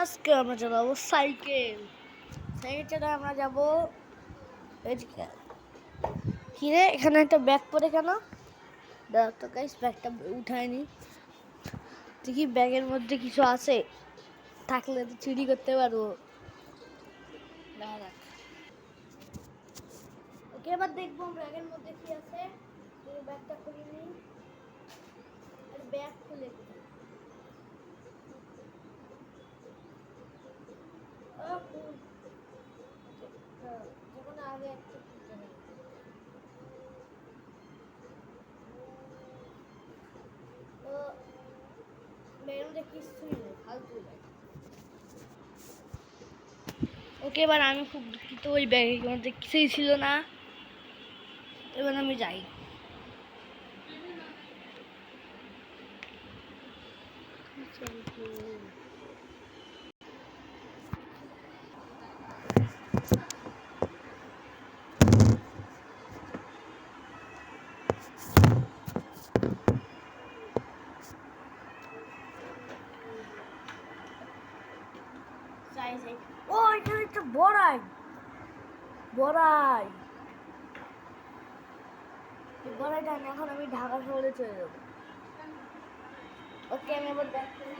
আজকে আমরা চালাবো সাইকেল। সাইকেল চালায় আমরা যাবো। কিরে এখানে একটা ব্যাগ পরে কেন? দেখ তো গাইস, ব্যাগটা উঠায়নি। দেখি ব্যাগের মধ্যে কিছু আছে, থাকলে তো চুরি করতে পারবো। ওকে, এবার দেখবো ব্যাগের মধ্যে কি আছে। ব্যাগটা খুলে নিই। আর ব্যাগ খুলে যেমন আগে একটা কিছুই নেই, ফালতু ব্যাগ। ওকে, এবার আমি খুব দুঃখিত, ওই ব্যাগের মধ্যে কিছুই ছিল না। এবার আমি যাই। ও, এখানে একটা বড়াই। বড়াইটা এখন আমি ঢাকা শহরে চলে যাবো। ওকে, আমি আবার ব্যাক করি।